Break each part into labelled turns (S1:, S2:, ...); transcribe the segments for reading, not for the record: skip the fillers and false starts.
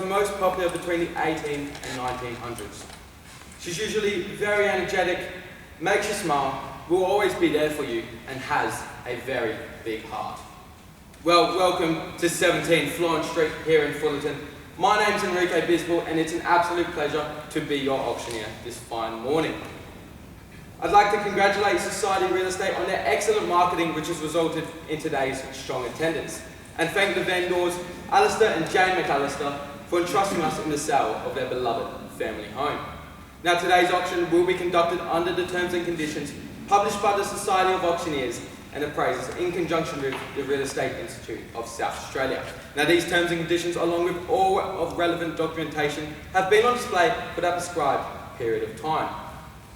S1: most popular between the 18 and 1900s. She's usually very energetic, makes you smile, will always be there for you, and has a very big heart. Well, welcome to 17 Florence Street here in Fullerton. My name's Enrique Bisbal, and it's an absolute pleasure to be your auctioneer this fine morning. I'd like to congratulate Society Real Estate on their excellent marketing, which has resulted in today's strong attendance, and thank the vendors, Alistair and Jane McAllister, for entrusting us in the sale of their beloved family home. Now, today's auction will be conducted under the terms and conditions published by the Society of Auctioneers and Appraisers in conjunction with the Real Estate Institute of South Australia. Now, these terms and conditions, along with all of relevant documentation, have been on display for that prescribed period of time.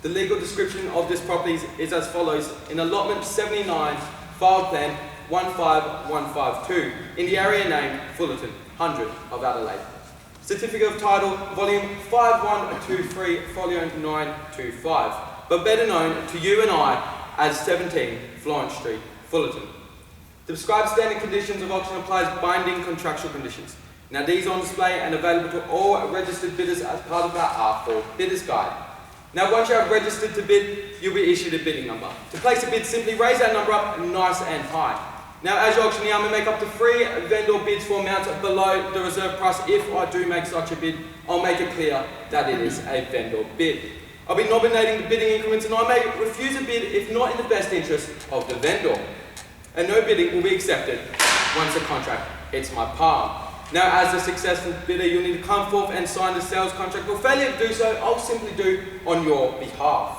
S1: The legal description of this property is as follows: in allotment 79, file plan 15152, in the area named Fullerton, 100 of Adelaide. Certificate of title, volume 5123, folio 925, but better known to you and I as 17 Florence Street, Fullerton. The prescribed standard conditions of auction applies binding contractual conditions. Now, these are on display and available to all registered bidders as part of our R4 Bidders Guide. Now, once you have registered to bid, you'll be issued a bidding number. To place a bid, simply raise that number up nice and high. Now, as your auctioneer, I'm going to make up to 3 vendor bids for amounts below the reserve price. If I do make such a bid, I'll make it clear that it is a vendor bid. I'll be nominating the bidding increments, and I may refuse a bid if not in the best interest of the vendor. And no bidding will be accepted once the contract hits my palm. Now, as a successful bidder, you'll need to come forth and sign the sales contract. For failure to do so, I'll simply do on your behalf.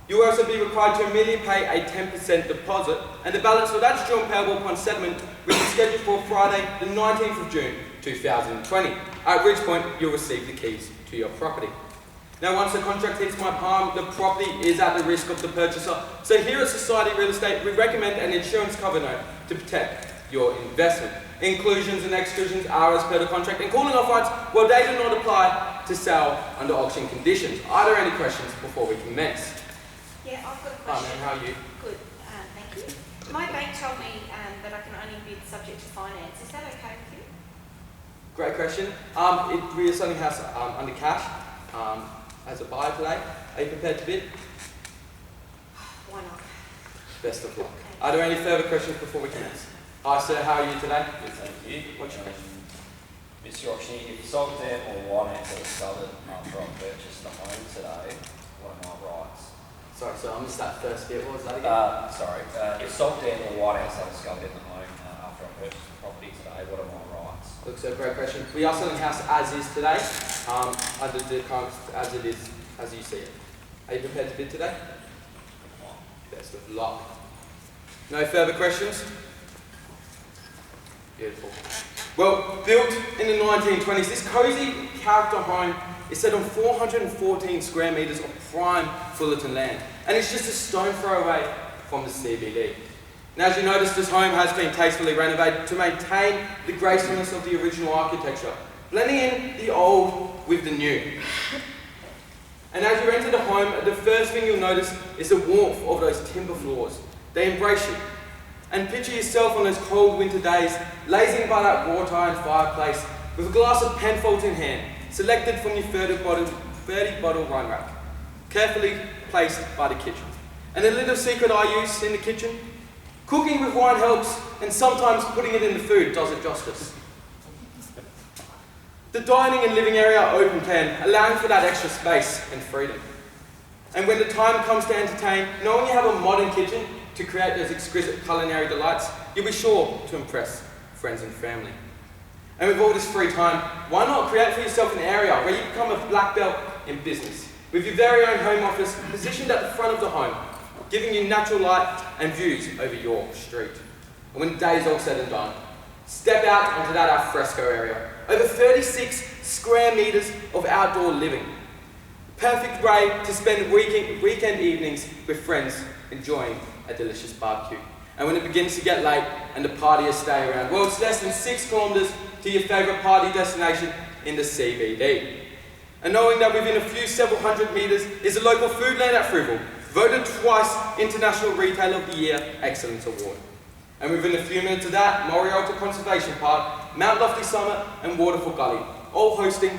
S1: You will also be required to immediately pay a 10% deposit, and the balance for that is due and payable upon settlement, which is scheduled for Friday, the 19th of June, 2020, at which point you'll receive the keys to your property. Now, once the contract hits my palm, the property is at the risk of the purchaser. So here at Society Real Estate, we recommend an insurance cover note to protect your investment. Inclusions and exclusions are as per the contract, and calling off rights, well, they do not apply to sell under auction conditions. Are there any questions before we commence?
S2: Yeah, I've got a question.
S1: Hi, ma'am, how are you?
S2: Good, thank you. My bank told me that I can only bid subject to finance. Is that okay with you?
S1: Great question. We are selling house under cash as a buyer today. Are you prepared to bid?
S2: Why not?
S1: Best of luck. Are there any further questions before we commence? Hi, sir. How are you today?
S3: Good, thank you.
S1: What's your question?
S3: Mr. Auctioneer, if you sold them or one answer was sold after I purchased the home today, what are my rights?
S1: Sorry, sir, I missed that first bit. What was that again?
S3: If sold them or one answer was sold in the home after I purchased the property today, what are my rights?
S1: Look, sir, great question. We are selling house as is today, under the current, as it is, as you see it. Are you prepared to bid today? Best of luck. No further questions? Beautiful. Well, built in the 1920s, this cosy character home is set on 414 square metres of prime Fullerton land, and it's just a stone throw away from the CBD. Now, as you notice, this home has been tastefully renovated to maintain the gracefulness of the original architecture, blending in the old with the new. And as you enter the home, the first thing you'll notice is the warmth of those timber floors. They embrace you. And picture yourself on those cold winter days, lazing by that wrought iron fireplace with a glass of Penfolds in hand, selected from your 30 bottle wine rack, carefully placed by the kitchen. And a little secret I use in the kitchen: cooking with wine helps, and sometimes putting it in the food does it justice. The dining and living area are open plan, allowing for that extra space and freedom. And when the time comes to entertain, knowing you have a modern kitchen to create those exquisite culinary delights, you'll be sure to impress friends and family. And with all this free time, why not create for yourself an area where you become a black belt in business, with your very own home office positioned at the front of the home, giving you natural light and views over your street. And when the day is all said and done, step out onto that alfresco area, over 36 square metres of outdoor living. Perfect way to spend weekend evenings with friends enjoying a delicious barbecue. And when it begins to get late and the partiers stay around, well, it's less than 6 kilometres to your favourite party destination in the CBD. And knowing that within several hundred metres is the local Foodland at Fruitville, voted twice International Retailer of the Year Excellence Award. And within a few minutes of that, Morialta Conservation Park, Mount Lofty Summit and Waterfall Gully, all hosting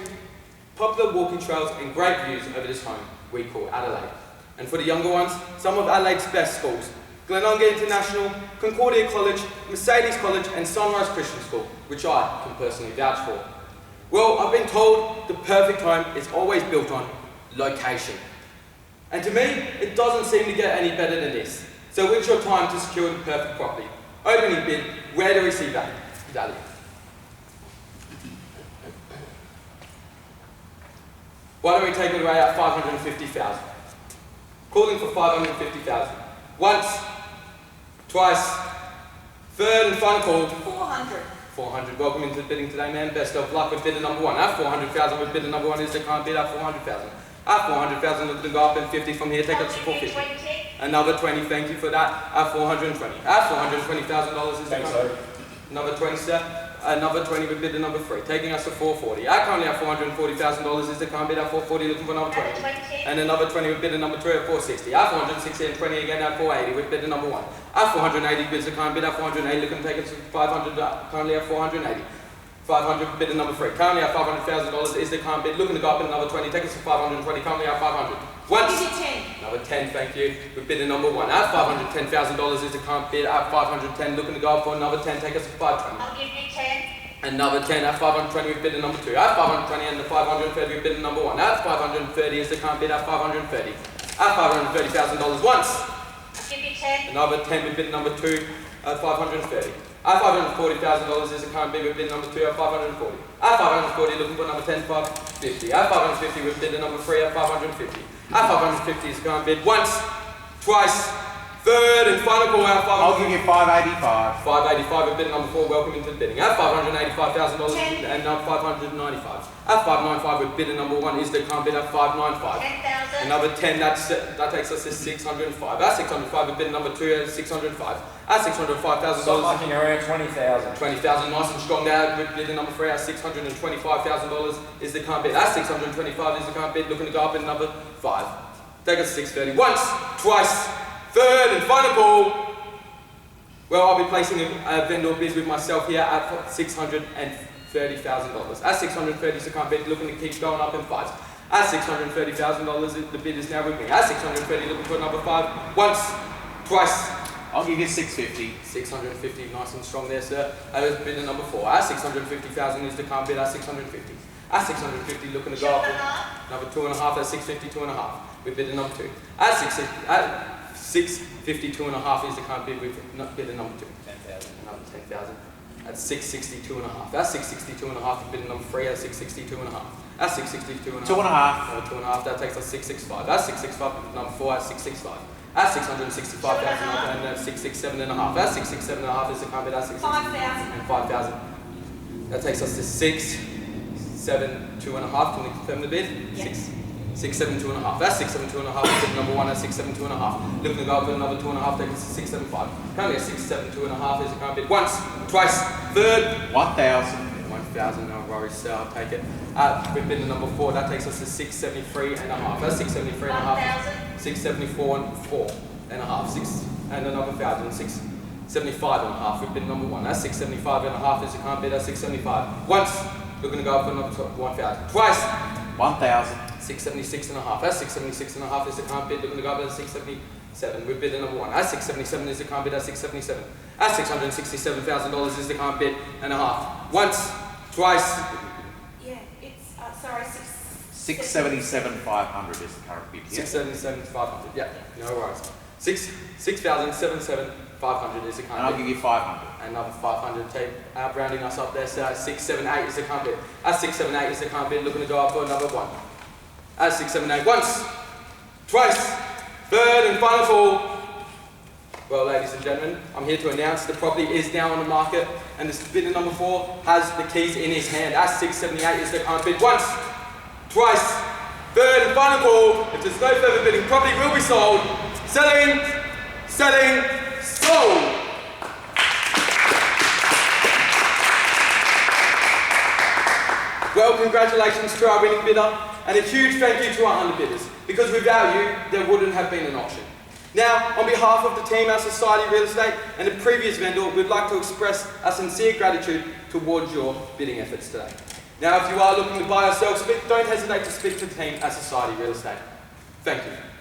S1: popular walking trails and great views over this home we call Adelaide. And for the younger ones, some of Adelaide's best schools: Glenonga International, Concordia College, Mercedes College and Sunrise Christian School, which I can personally vouch for. Well, I've been told the perfect home is always built on location. And to me, it doesn't seem to get any better than this. So it's your time to secure the perfect property. Opening bid, where do we see value? Why don't we take it away at 550,000? Calling for 550,000. Once, twice, third and final call.
S2: 400.
S1: 400. Welcome into the bidding today, man. Best of luck with bidder number one. At 400,000 with bidder number one is the can't bid at 400,000. At 400,000, look to go up and 50 from here. Take up to 450. Another 20. Thank you for that. At 420. At $420,000 is the can't bid. Another 20, sir. Another 20 with bidder number three, taking us to 440. At currently at $440,000 is the can't bid at 440, looking for another 20. And another 20 with bidder number three at 460. At 460 and 20 again at 480 with bidder number one. At 480 bids the can't bid at 480, looking to take us to 500, currently at 480. 500 bidder number three. Currently at $500,000 is the can't bid, looking to go up in another 20, take us to 520, currently at 500. Once.
S2: Give you 10.
S1: Another 10, thank you. With bidder number one. At $510,000 is the can't bid at 510, looking to go up for another 10, take us to 520.
S2: I'll give you 10.
S1: Another 10 at 520 with bidder number two. At 520 and the 530 with bidder number one. At 530 is the can't bid at 530. At $530,000 once.
S2: I'll give you 10.
S1: Another 10 with bidder number two at 530. At $540,000 is the can't bid with bidder number two at 540. At 540 looking for number 10, 550. At 550 with bidder number three at 550. At 550 is the can't bid once, twice, third and final call out.
S4: I'll give you 585.
S1: 585 with bidder number four, welcome into the bidding. At $585,000 and now 595. At 595 with bidder number one is the can't bid at 595.
S2: 10,000.
S1: Another 10, that takes us to 605. At 605 with bidder number two at 605. At $605,000.
S3: Stop mucking around, 20,000.
S1: 20,000, nice and strong there with bidder number three at $625,000 is the can't bid. At 625 is the can't bid, looking to go up in number five. Take us to 630. Once, twice, third and final call. Well, I'll be placing a vendor bid with myself here at $630,000. At 630 is the can't bid, looking to keep going up in fives. At $630,000, the bid is now with me. At 630, looking for number five. Once, twice.
S4: I'll give you 650.
S1: 650, nice and strong there, sir. That is bidder number four. At 650,000 is the can't bid at 650. At 650, looking to go up another 2.5 at 650, 2.5 with bidder number two. At 650, 2.5 is the can't bid with bidder number two.
S3: 10,000.
S1: Another 10,000. At 660, 2.5. At 660, 2.5 with bidder number three at 660, 2.5. At 660, 2.5.
S4: 2.5.
S1: Another 2.5, that takes us 665. At 665 with number four at 665. At 665,000 and at 667.5. At 667.5 is the can't bid at 660.
S2: 5,000.
S1: And 5,000. That takes us to 672.5. Can we confirm the bid?
S2: Yes.
S1: 672.5. That's 672.5. Bid number one at 672.5. Looking to go up with another 2.5. Take us to 675. Currently at 672.5 is the can't bid. Once, twice, third.
S4: 1,000.
S1: 1,000. No worries, sir. I'll take it. With bid number four, that takes us to 673.5. That's 673.5.
S2: 1,000.
S1: 674 and 4.5. 6 and another 1,000. 675.5 with bid number one. That's 675.5 is the can't bid at 675. Once, looking to go up for another 1,000. Twice.
S4: 1,000.
S1: 676.5. That's 676.5 is the can't bid, looking to go up at 677 with bidder number one. At 677 is the can't bid at 677. At $667,000 is the can't bid and a half. Once, twice.
S2: Yeah, it's, sorry,
S4: 677,500 is the current bid here.
S1: 677,500. Yeah, no worries. 6,777,500 is the
S4: And
S1: can't
S4: I'll
S1: bid.
S4: give you 500.
S1: Another 500 tape rounding us up there. So at 678 is the can't bid. At 678 is the can't bid, looking to go up for another one. At 678 once, twice, third and final call. Well, ladies and gentlemen, I'm here to announce the property is now on the market, and this bidder number four has the keys in his hand. At 678 is the can't bid once, twice, third and final call. If there's no further bidding, property will be sold. Selling, selling, sold. Well, congratulations to our winning bidder, and a huge thank you to our underbidders, because without you, there wouldn't have been an auction. Now, on behalf of the team at Society Real Estate and the previous vendor, we'd like to express our sincere gratitude towards your bidding efforts today. Now, if you are looking to buy or sell, don't hesitate to speak to the team at Society Real Estate. Thank you.